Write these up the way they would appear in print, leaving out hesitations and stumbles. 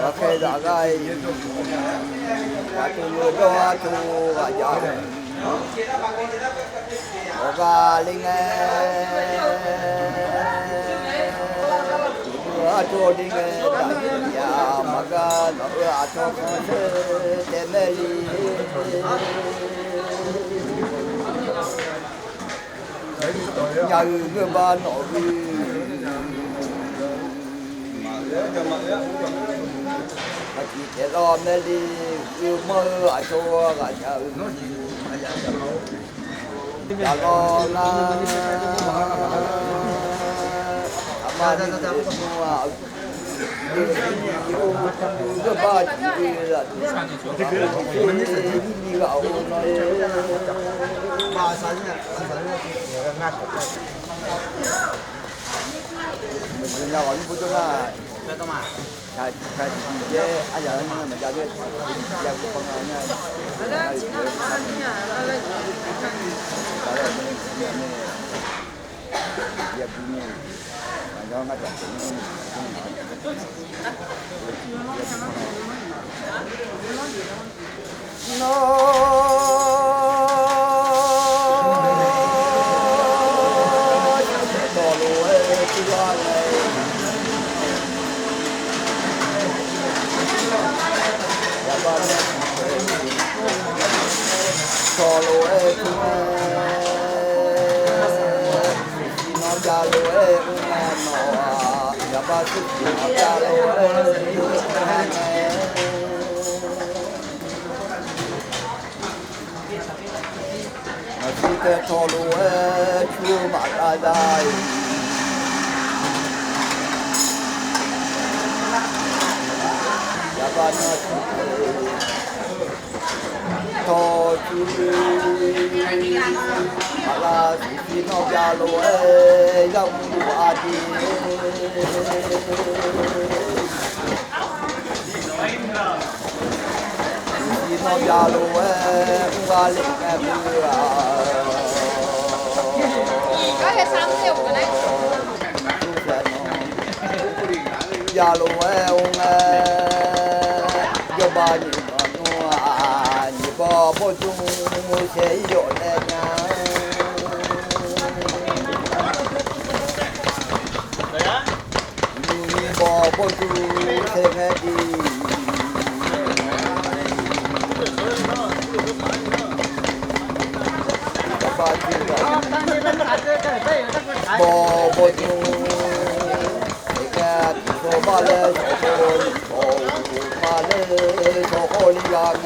Oke, jagai. Waktu muda waktu wajah. Oga linge. Waktu linge ya maka atau temeli. Nhờ người ba nội chỉ để lo mê đi yêu mơ ở chỗ ở chợ ya lo na mà đi mua cái ba chỉ là đi gạo nói ba sáng ngắt mình nhau ở những chỗ là cái gì anh giờ anh mà giao cái giao cái con này nha Kita tolu cuma ada. Jabana to curi ala sino jalo yang adi. Sino jalo balik ke bua. Cái sáng nhiều cái này. Jalo ông yo ba ni ni ba bo chung se yo le nya. Ni ba bo chung se nge di. Bo chung cái số ba lê số ba lê số hồ đi làm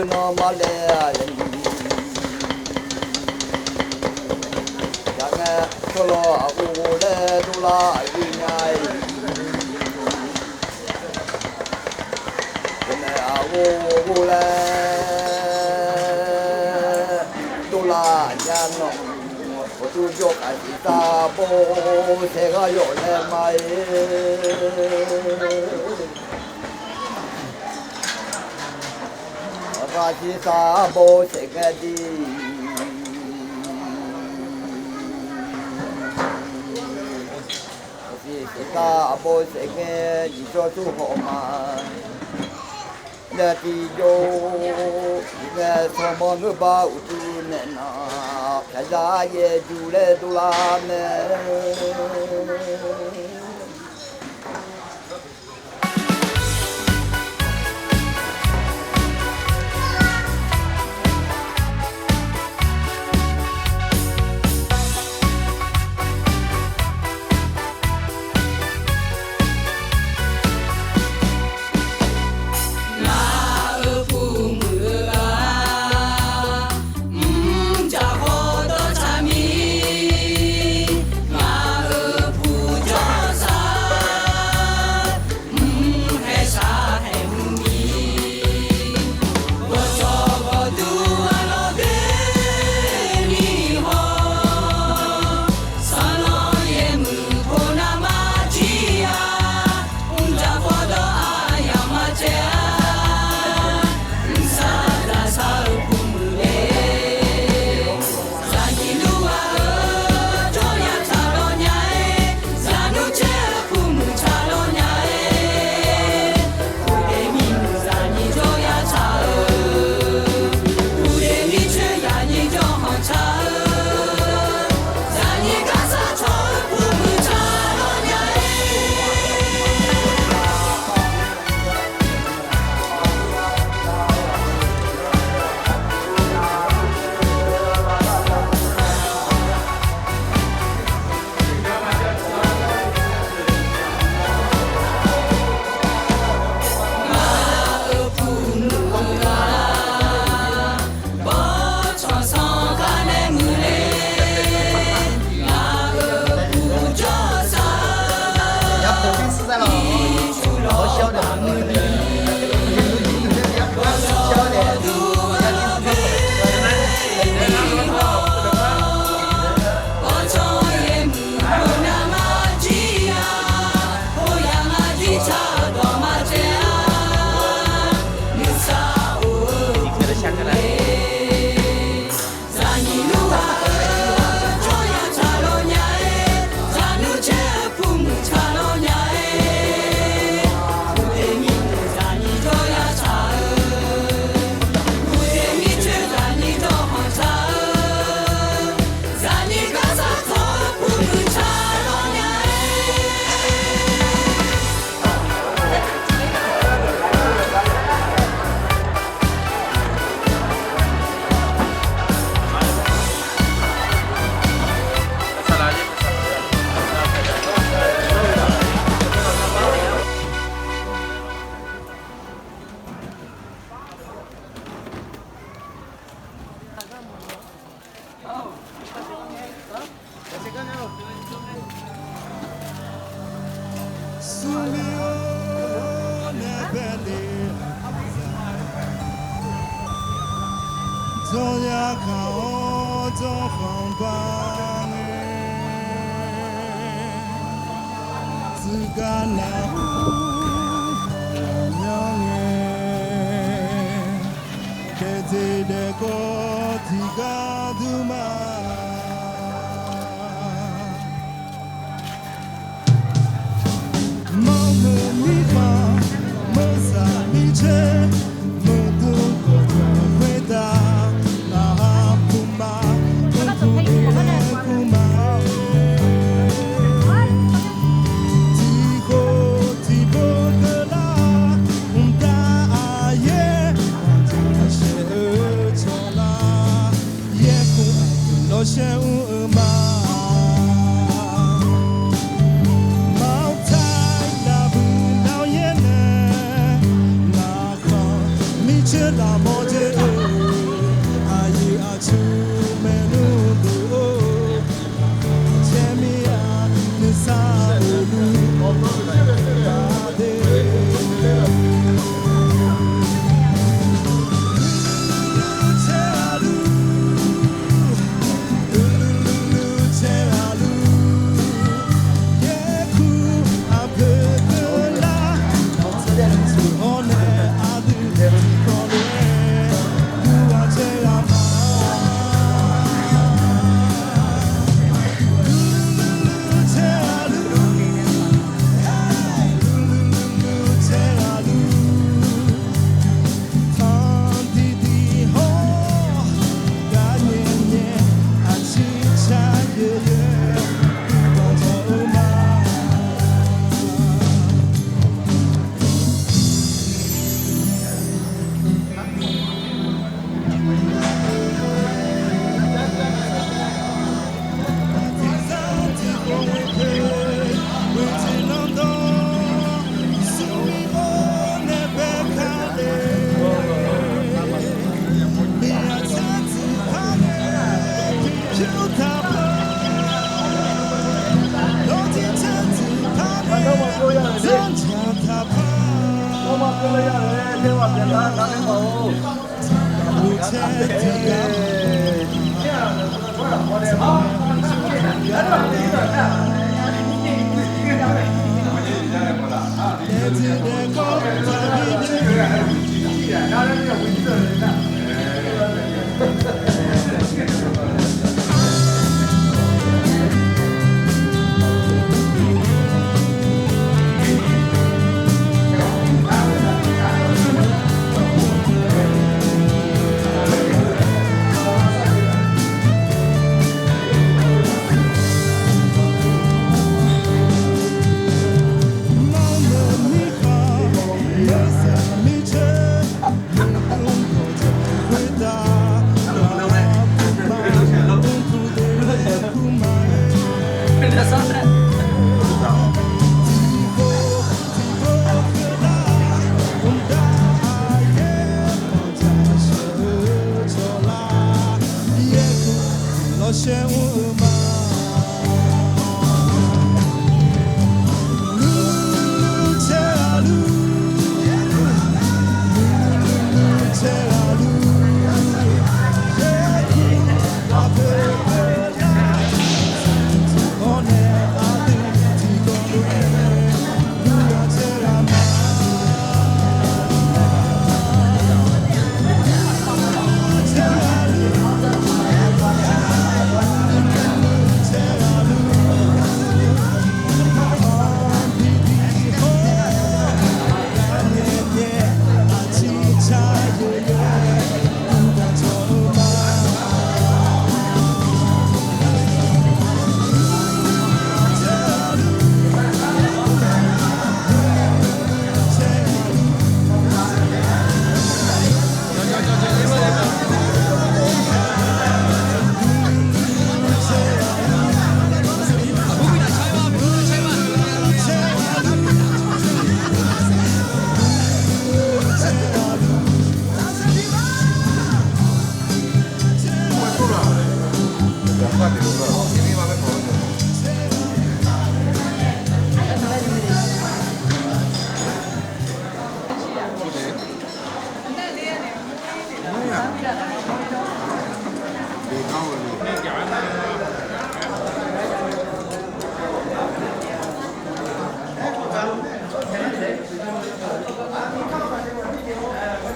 nó mà lê chẳng cho lo u lê tu la đi nhai u lê tu cho cái ta bố sẽ có rồi em mày và chỉ ta bố sẽ nghe đi chỉ ta bố sẽ nghe chỉ cho chú họ mà để đi vô nghe sao mà người bảo tu nên cái giá ye du le du la ne Hãy subscribe cho kênh Ghiền Mì Gõ để không bỏ lỡ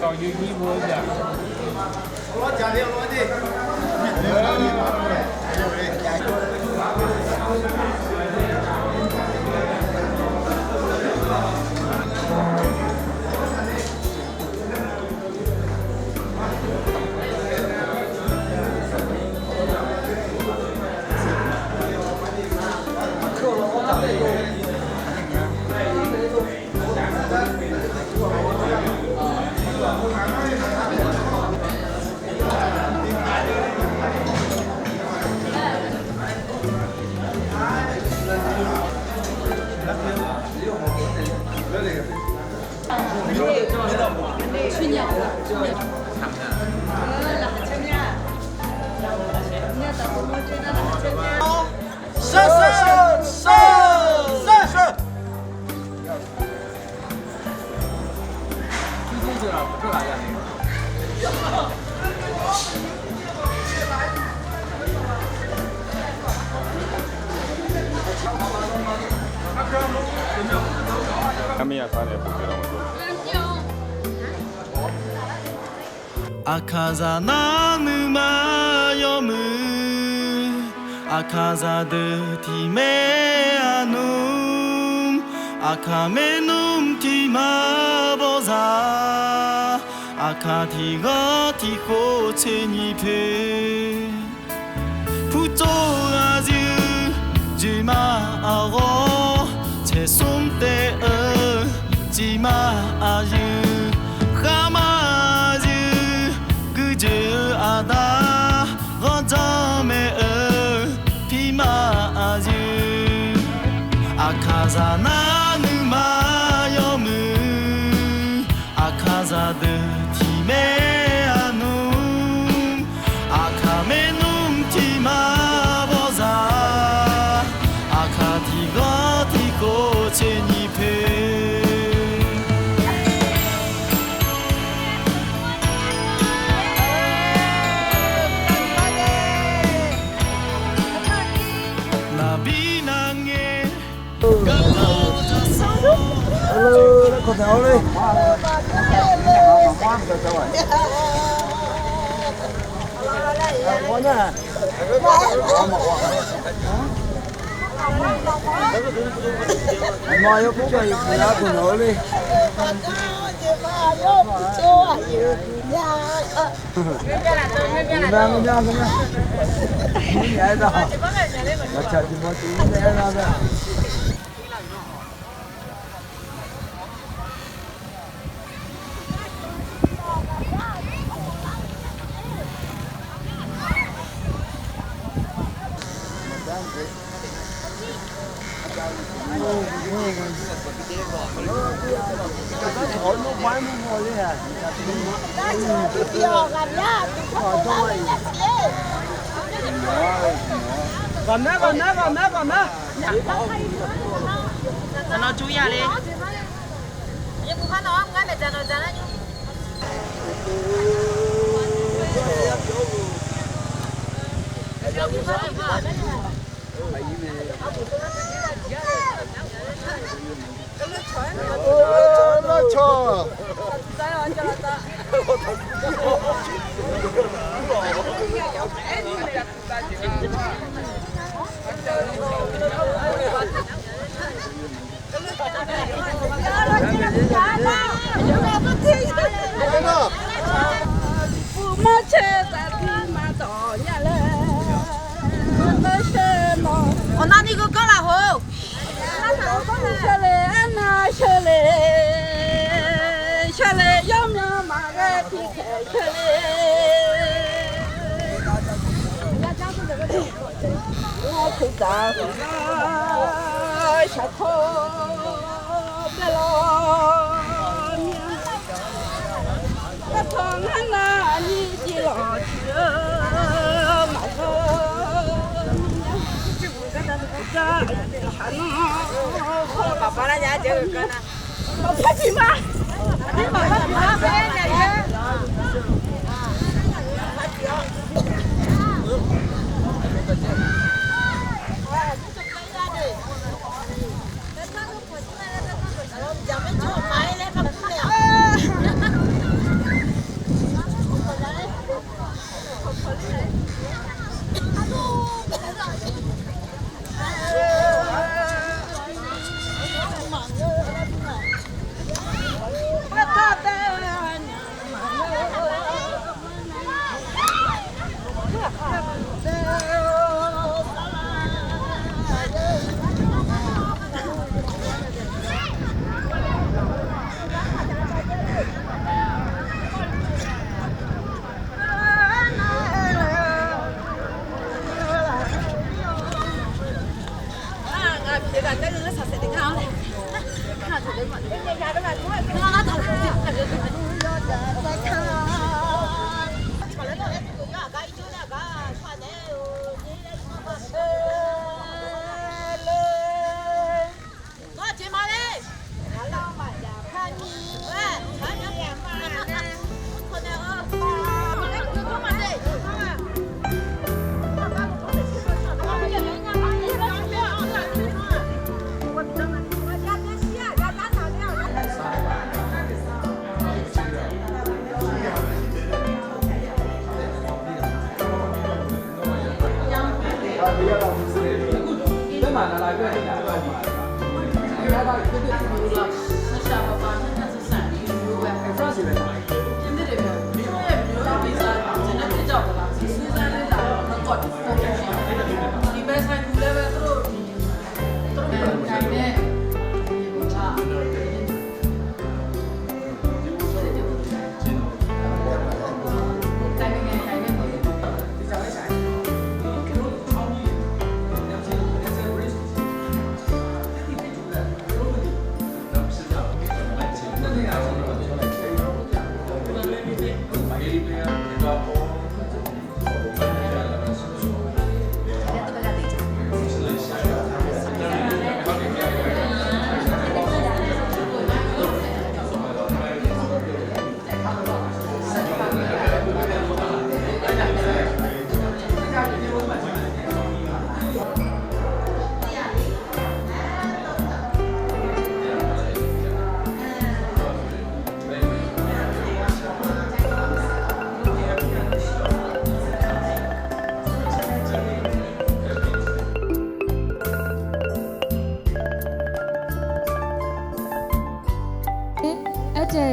搞有衣服的。我家里我的。他们也穿的不知道我。赤座な沼読む赤座でティメアヌ赤目ぬティマボザ赤ティガティコチェニペプトアジュジマアゴチェソンテウジマアジュハマada gajame pimaji akaza na numa yomu akaza de time anu akame num tima boza akati gati ko cheni pe con theo đi. Có nhá. Mà yêu phúc này thì ra cùng nó đi. Còn nữa. Nó chú ý đi. Nhưng cũng phải nói không, cái mẹ chờ nó nó cho. Ông đi có là hồ. Chale yom yom mà cái thì chale. Nó cứ ta sao thô bê lo. Cái thằng hắn là như chỉ lo chưa mà Papa là nhà chơi con à? Papa gì mà? Papa bé nhà chơi.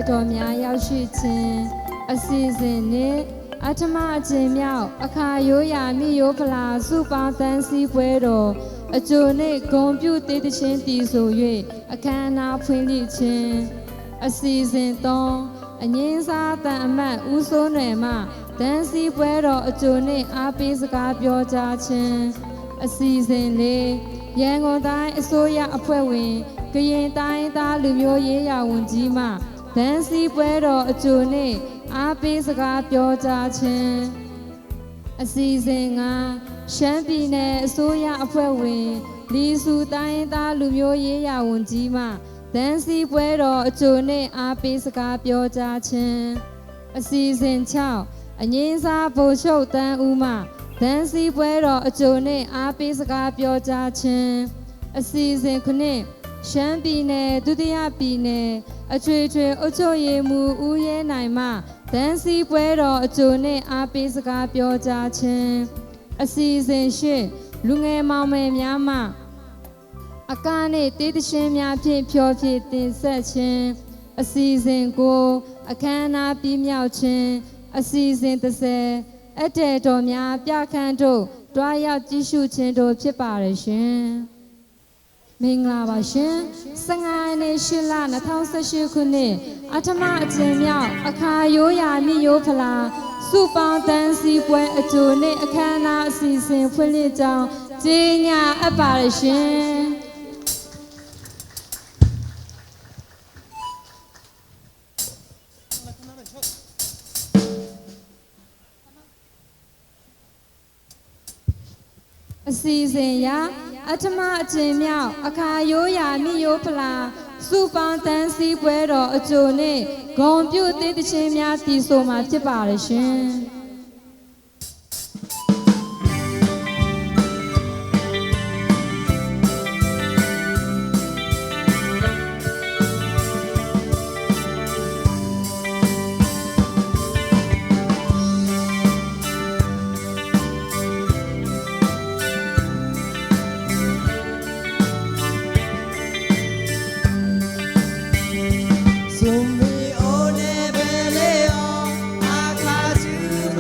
တော်များရောက်ရှိခြင်းအစီအစဉ်နှင့်အထမအကျဉ်းမြောက်အခါရိုးရာမိရိုးဖလာစုပေါင်းတန်းစည်းပွဲတော်အကျိုးနှင့်ဂုံပြုတည်တခြင်းတည်ဆို၍အခမ်းအနားဖွင့်လှစ်ခြင်းအစီအစဉ်3အငင်းစားတန်အမတ်ဦးစိုးနွယ်မှတန်းစည်းပွဲတော်အကျိုးနှင့်အားပေးစကားပြောကြားခြင်းအစီအစဉ်4ရန်ကုန်တိုင်းအစိုးရအဖွဲ့ဝင်ကရင်တိုင်းသားလူမျိုးရေးရာဝန်ကြီးမှတန်းစည်းပွဲတော်အကျိုးနှင့်အားပေးစကားပြောကြားခြင်းအစီအစဉ်9ရှမ်းပြည်နယ်အစိုးရအဖွဲ့ဝင်လီစုတိုင်းသားလူမျိုးရေးရာဝန်ကြီးမှတန်းစည်းပွဲတော်အကျိုးနှင့်အားပေးစကားပြောကြားခြင်းအစီအစဉ်6အငင်းစားဗိုလ်ချုပ်တန်းဦးမှတန်းစည်းပွဲတော်အကျိုးနှင့်အားပေးစကားပြောကြားခြင်းအစီအစဉ်9ရှမ်းပြည်နယ်ဒုတိယပြည်နယ်အထွေထွေအုပ်ချုပ်ရေးမှူးဦးရဲနိုင်မှတန်းစည်းပွဲတော်အကျိုးနှင့်အားပေးစကားပြောကြားခြင်းအစီအစဉ်10လူငယ်မောင်မယ်များမှအကားနှင့်တေးသချင်းများဖြင့်ဖျော်ဖြေတင်ဆက်ခြင်းအစီအစဉ်9အခမ်းအနားပြီးမြောက်ခြင်းအစီအစဉ်30အတဲတော်များပြခန်းတို့တွားရောက်ကြည့်ရှုခြင်းတို့ဖြစ်ပါရရှင်မင်္ဂလာပါရှင်15ရက်နေ့8လ2018ခုနှစ်အထမအကျဉ်းမြောက်အခါရိုးရာမိရိုးဖလာစုပေါင်းတန်းစည်းပွဲအကျိုးနှင့်အခမ်းအနားအစီအစဉ်ဖွင့်လှစ်ကြောင်းကြေညာအပ်ပါရရှင်အစီအစဉ်ရာအထမအကျဉ်းမြောက်အခါရိုးရာမိရိုးဖလာစုပေါင်းတန်းစည်းပွဲတော်အကျိုးနှင့်ဂုံပြုတည်တခြင်းများတည်ဆိုမှာဖြစ်ပါရရှင်Sumi one bele o akaju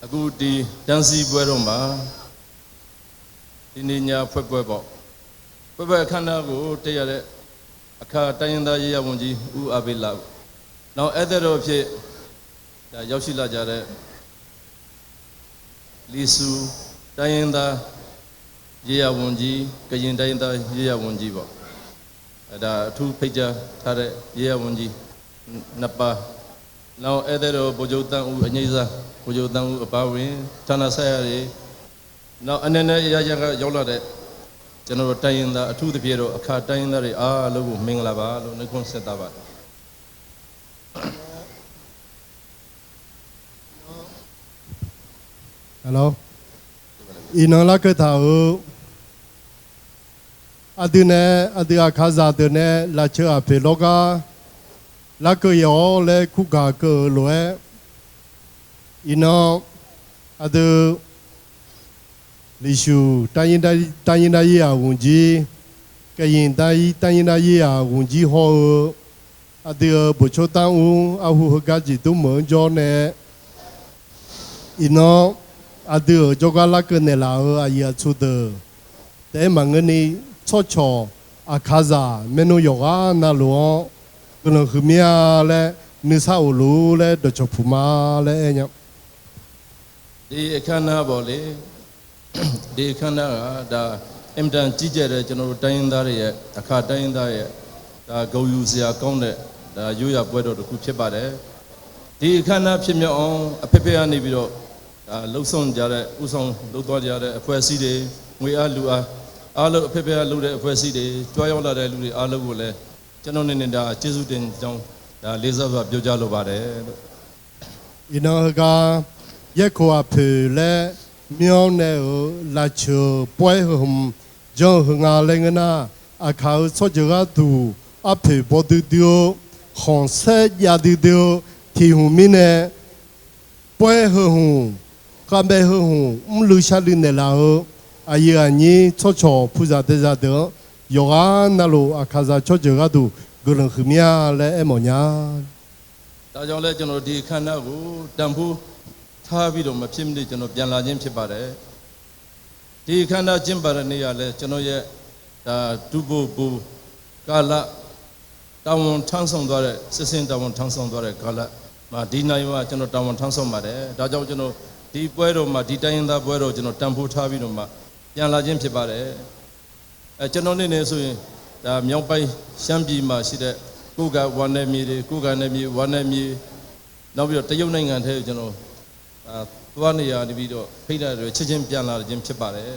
အခုဒီတန်းစီပွဲတော်မှာဒီနေ့ညဖွဲ့ပွဲပေါ့ပွဲအခမ်းအနားကိုတက်ရတဲ့အခါတိုင်းရင်းသားရေးရဝန်ကြီးဦးအဘေးလာနောက်အဲ့တဲ့တော်ဖြစ်ဒါရောက်ရှိလာကြတဲ့လီဆူတိုင်းရင်းသားရေးရဝန်ကြီးကရင်တိုင်းရင်းသားရေးရဝန်ကြီးပေါ့အဲ့ဒါအထူးဖိတ်ကြားထားတဲ့ရေးရဝန်ကြီးနှစ်ပါးနောက်အဲ့တဲ့တော်ဗိုလ်ချုပ်တန်းဦးအငိမ့်စားဗိုလ်ချုပ်တန်းဦးအပါဝင်ဌာနဆိုင်ရာတွေနောက်အနေနဲ့ရရကရောက်လာတဲ့ကျွန်တော်တို့တိုင်းရင်းသားအထူးသဖြင့်တော့အခါတိုင်းရင်းသားတွေအားလုံးကိုမင်္ဂလာပါလို့နှုတ်ခွန်းဆက်တာပါဟယ်လိုအင်းလာကတာဦးအဒနေအဒီအခါဇာတဲ့နဲ့လာချအဖေလောကလာကရောလေခုကာကလွယ်အင်းအဒလီရှူတိုင်းရင်ရေးရာဝန်ကြီးကရင်တိုင်းရင်ရေးရာဝန်ကြီးဟောအဒီဘချိုတန်ဦးအဟုဟကကြီးတုံမွန်ကျော်နဲ့伊诺阿德就个那个呢老阿爷出的，但忙个呢错错阿卡扎没弄有啊那罗，可能后面嘞你啥乌鲁嘞都做铺嘛嘞样。ဒီအခမ်းအနားပေါ့လေဒီအခမ်းအနားကဒါအင်တန်ကြီးကျယ်တဲ့ကျွန်တော်တို့တိုင်းရင်းသားတွေရဲ့အခါတိုင်းရင်းသားရဲ့ဒါဂုဏ်ယူစရာကောင်းတဲ့ဒါရိုးရာပွဲတော်တစ်ခုဖြစ်ပါတယ်ဒီအခမ်းအနားဖြစ်မြောက်အောင်အဖေဖေကနေပြီးတော့ဒါလှုပ်ဆောင်ကြတဲ့ဥဆောင်လှုပ်သွားကြတဲ့အဖွဲ့အစည်းတွေငွေအားလူအားလုံးအဖေဖေကလှုပ်တဲ့အဖွဲ့အစည်းတွေကြွားရောက်လာတဲ့လူတွေအားလုံးကိုလည်းကျွန်တော်နေဒါကျေးဇူးတင်ကြောင်းဒါလေးစားစွာပြောကြားလိုပါတယ်လို့ 伊诺个一个阿婆嘞，苗呢拉球摆红，将红阿玲个呐，阿靠出这个土，阿婆不丢丢，红色也丢丢，天后面呢摆红，干摆红，留下来的啦后，阿爷阿姨出错菩萨得萨得，有啊那路阿卡萨出这个土，个人后面嘞么样？ ဒါကြောင့်လဲကျွန်တော်ဒီခန္ဓာကိုတန်ဖိုးထားပြီးတော့မဖြစ်မနေကျွန်တော်ပြန်လာခြင်းဖြစ်ပါတယ်ဒီခန္ဓာကျင့်ပါတဲ့နေ့ရလဲကျွန်တော်ရဲ့ဒါဒုဘဘူကာလတာဝန်ထမ်းဆောင်သွားတဲ့စစ်စင်တာဝန်ထမ်းဆောင်သွားတဲ့ကာလမှာဒီနိုင်မှာကျွန်တော်တာဝန်ထမ်းဆောင်ပါတယ်ဒါကြောင့်ကျွန်တော်ဒီပွဲတော်မှာဒီတိုင်းရင်းသားပွဲတော်ကျွန်တော်တန်ဖိုးထားပြီးတော့မှပြန်လာခြင်းဖြစ်ပါတယ်ကျွန်တော်နေဆိုရင်ဒါမြောက်ပိုင်းရှမ်းပြည်မှာရှိတဲ့ကိုကဝါနယ်မြေတွေကိုကနယ်မြေဝါနယ်မြေနောက်ပြီးတော့တရုတ်နိုင်ငံထဲကျွန်တော်သွားနေရပြီးတော့ဖိတ်တယ်ချက်ချင်းပြန်လာခြင်းဖြစ်ပါတယ်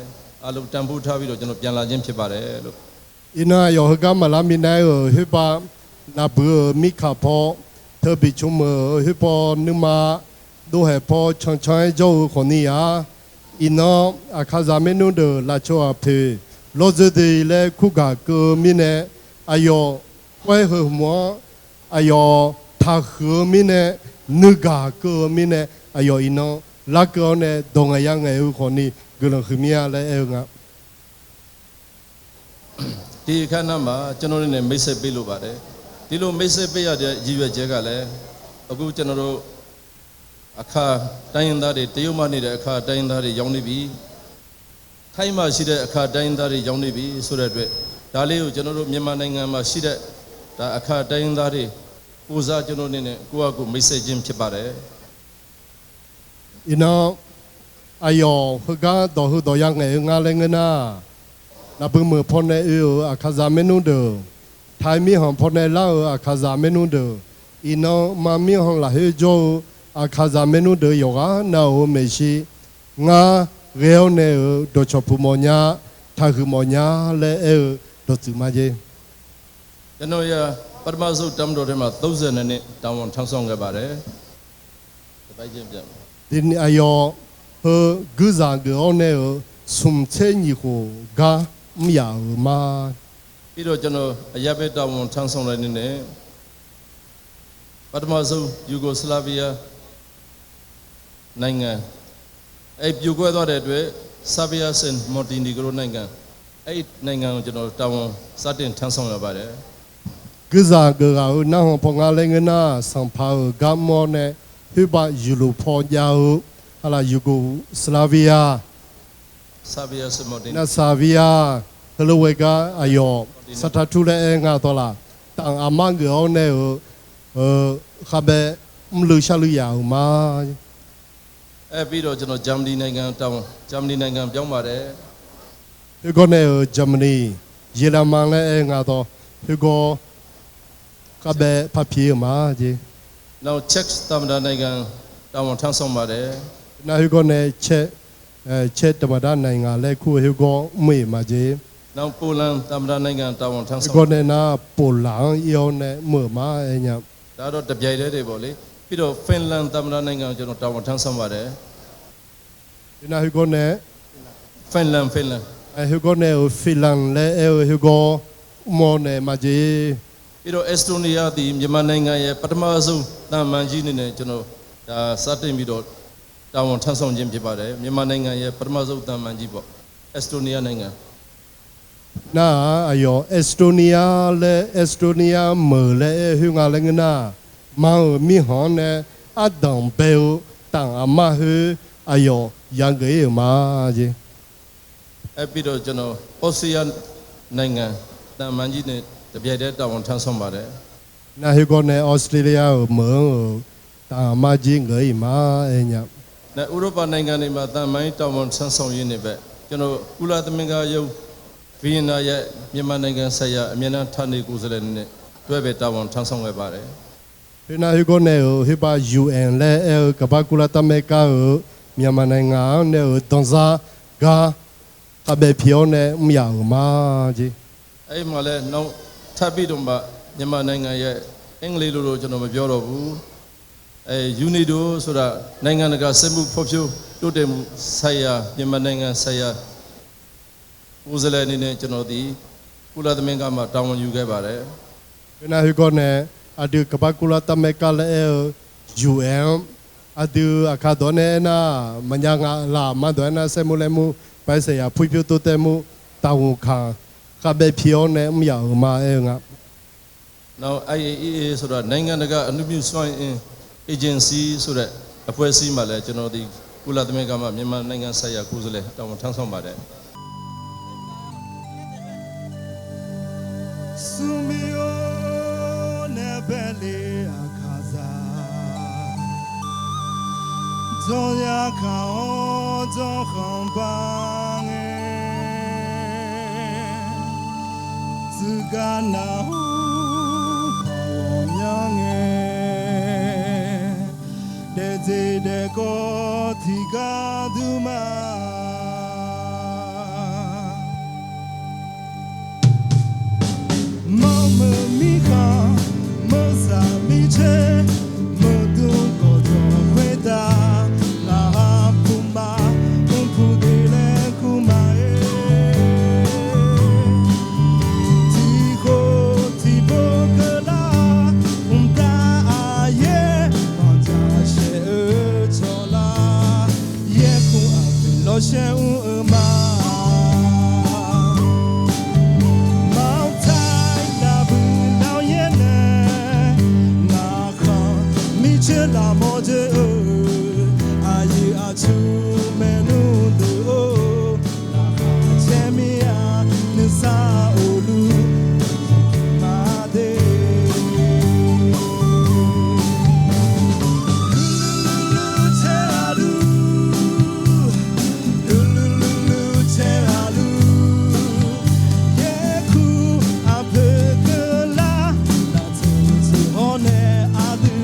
အားလုံးတန်ဖိုးထားပြီးတော့ကျွန်တော်ပြန်လာခြင်းဖြစ်ပါတယ်လို့ 伊那有个马拉米奈尔，迄把那不米卡坡，特别出门，迄把你妈都系坡长长做可能呀。伊那阿卡扎面弄的拉车阿皮，老子的嘞苦嘎个米呢，哎哟，外河么，哎哟，他河米呢，你嘎个米呢，哎哟，伊那那个呢，东个样个有可能，个人后面来个。 ဒီအခမ်းအနားမှာကျွန်တော်တို့နဲ့မိတ်ဆက်ပေးလို့ပါတယ်ဒီလိုမိတ်ဆက်ပေးရတဲ့ရည်ရွယ်ချက်ကလည်းအခုကျွန်တော်တို့အခါတိုင်းရင်းသားတွေတရုတ်မှနေတဲ့အခါတိုင်းရင်းသားတွေရောက်နေပြီထိုင်းမှာရှိတဲ့အခါတိုင်းရင်းသားတွေရောက်နေပြီဆိုတဲ့အတွက်ဒါလေးကိုကျွန်တော်တို့မြန်မာနိုင်ငံမှာရှိတဲ့ဒါအခါတိုင်းရင်းသားတွေကိုစားကျွန်တော်နေနဲ့ကိုယ့်အကူမိတ်ဆက်ခြင်းဖြစ်ပါတယ် 伊那哎哟，迄个都样个伢嘞个呐。 那不么碰呢？阿卡扎没弄的，台面上碰呢老阿卡扎没弄的，伊那马面上拉去做阿卡扎没弄的有啊，那我没事，我然后呢都做不么呀，他去么呀嘞都做嘛啫。ကျွန်တော်ရပထမဆုံးတမ်တော်ထဲမှာ30နှစ်တောင်းဝန်ထမ်းဆောင်ခဲ့ပါတယ်။ပိုက်ချင်းပြန်။ 今哎哟，和古上个呢，从前以后噶。 မရဘူးမ ပြီးတော့ကျွန်တော်အရပ်ဘက်တာဝန်ထမ်းဆောင်တဲ့နေနဲ့ပထမဆုံးယူဂိုစလာဗီးယားနိုင်ငံအဲ့ပြိုကွဲသွားတဲ့အတွက်ဆာဗီယာဆန်မော်တီနီဂရိုနိုင်ငံအဲ့နိုင်ငံကိုကျွန်တော်တာဝန်စတင်ထမ်းဆောင်ရပါတယ် ကစားကရောနာဟောပငါလည်းငနာစံဖာဂမ်မောနဲ့ဟိဘယူလိုဖော်ကြဟုဟာလာယူဂိုစလာဗီယာ ဆာဗီယာဆန်မော်တီနီ na savia hello wega ayo satatu le nga to la tang amang go ne khabe mlu shalu ya ma အဲ့ပြီးတော့ကျွန်တော်ဂျာမနီနိုင်ငံတာဝန်ဂျာမနီနိုင်ငံပြောင်းပါတယ် go ne germany yelaman le nga to go khabe papier ma ji နောက်ချက်သမ္မတနိုင်ငံတာဝန်ထမ်းဆောင်ပါတယ် na go ne che tamada nga le khu go me ma ji နောက်ပိုလန်သမ္မတနိုင်ငံတာဝန်ထမ်းဆောင် go ne na polang yo ne me ma nya ဒါတော့တပြိုင်တည်းတွေပေါ့လေပြီးတော့ဖင်လန်သမ္မတနိုင်ငံကိုကျွန်တော်တာဝန်ထမ်းဆောင်ပါတယ် na go ne ဖင်လန် go ne filan le go mo ne ma ji ပြီးတော့အက်စတိုနီးယားဒီမြန်မာနိုင်ငံရဲ့ပထမဆုံးတာမန်ကြီးအနေနဲ့ကျွန်တော်ဒါစတင်ပြီးတော့တာဝန်ထမ်းဆောင်ခြင်းဖြစ်ပါတယ်မြန်မာနိုင်ငံရဲ့ပထမဆုံးတာမန်ကြီးပေါ့အက်စတိုနီးယားနိုင်ငံ na ayo estonia me le hu nga le na ma mi hon ne adam be 当阿妈去哎呦养个也嘛姐。အဲ့ပြီးတော့ကျွန်တော်ဩစတြေးလျနိုင်ငံတမန်ကြီးနဲ့တပြိုင်တည်းတာဝန်ထမ်းဆောင်ပါတယ် 那迄个呢，澳大利亚门大马金个伊嘛哎呀， နဲ့ဥရောပနိုင်ငံတွေမှာတမန်တာဝန်ထမ်းဆောင်ရင်းနေပဲကျွန်တော်ကုလသမဂ္ဂရုပ်ဗီယက်နမ်ရဲ့မြန်မာနိုင်ငံဆိုင်ရာအမြဲတမ်းဌာနေကိုယ်စားလှယ်နဲ့တွဲပဲတာဝန်ထမ်းဆောင်ခဲ့ပါတယ် 那迄个呢，迄把 UN 嘞，个把古拉达美加缅甸人啊，呢东沙个个别票呢唔要嘛姐。 အဲ့မှာလည်းနောက်ထပ်ပြီးတော့မှမြန်မာနိုင်ငံရဲ့အင်္ဂလိပ်လိုတော့ကျွန်တော်မပြောတော့ဘူးUNIDO ဆိုတာနိုင်ငံတကာစစ်မှုဖော်ဖြိုးတိုးတက်မှုဆိုင်ရာမြန်မာနိုင်ငံဆိုင်ရာကိုယ်စားလှယ်အနေနဲ့ကျွန်တော်ဒီကုလသမဂ္ဂမှာတာဝန်ယူခဲ့ပါတယ် 那迄个呢，啊对个把古拉达美加嘞 UN，啊对啊卡多呢那，มันยัง啦，มัน多那什么嘞么，白色呀，配票多的么，大户看，个别票呢唔要嘛哎呀。 နောက် IAEA ဆိုတာနိုင်ငံတကာအနုမြူစွမ်းအင် agency ဆိုတဲ့အဖွဲ့အစည်းမှာလည်းကျွန်တော်ဒီကုလသမဂ္ဂမှာမြန်မာနိုင်ငံဆိုင်ရာကိုယ်စားလှယ်တာဝန်ထမ်းဆောင်ပါတယ် Sumio nebele akaza Zoya kao zohong bange Zugana hu kaonyang Deze de ko tiga duma Mama mika moza miche modu kodo kweda na pumba umpudile kumae Tigo tibo kala umta aye banja she chola ye ku apilo she uma La moje aye achu menu do la chemia nisa olu made lulu cheralu yeku apekela la tsu hone adu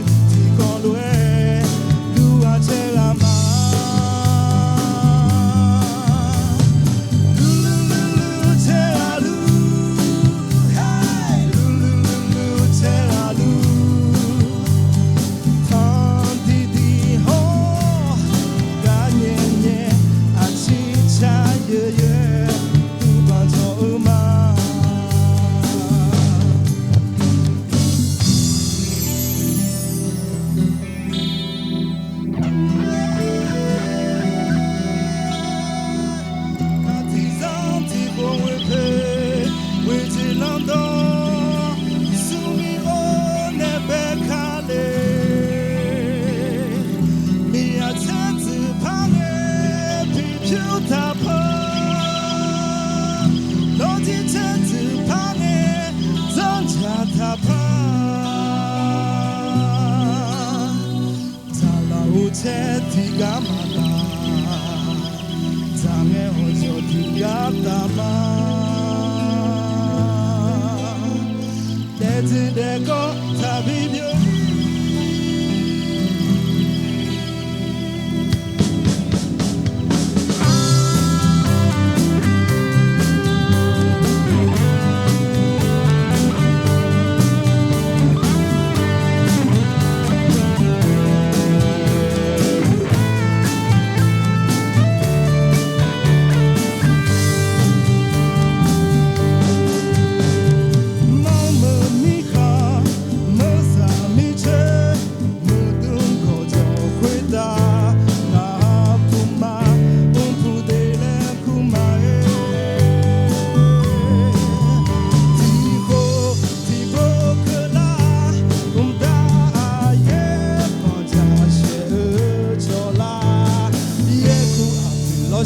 Tiga mala, zange hojo tiga tama. Dezi deko tabibyo.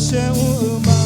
选我吗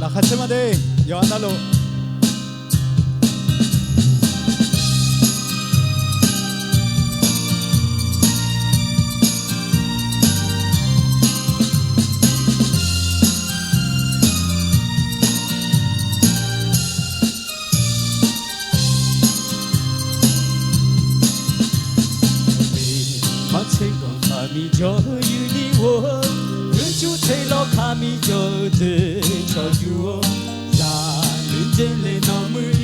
？Nakachimade, Yoanalo. Kami jo yuni wo, ruchu telo kami jo de cho yuo, za lunjele no muri.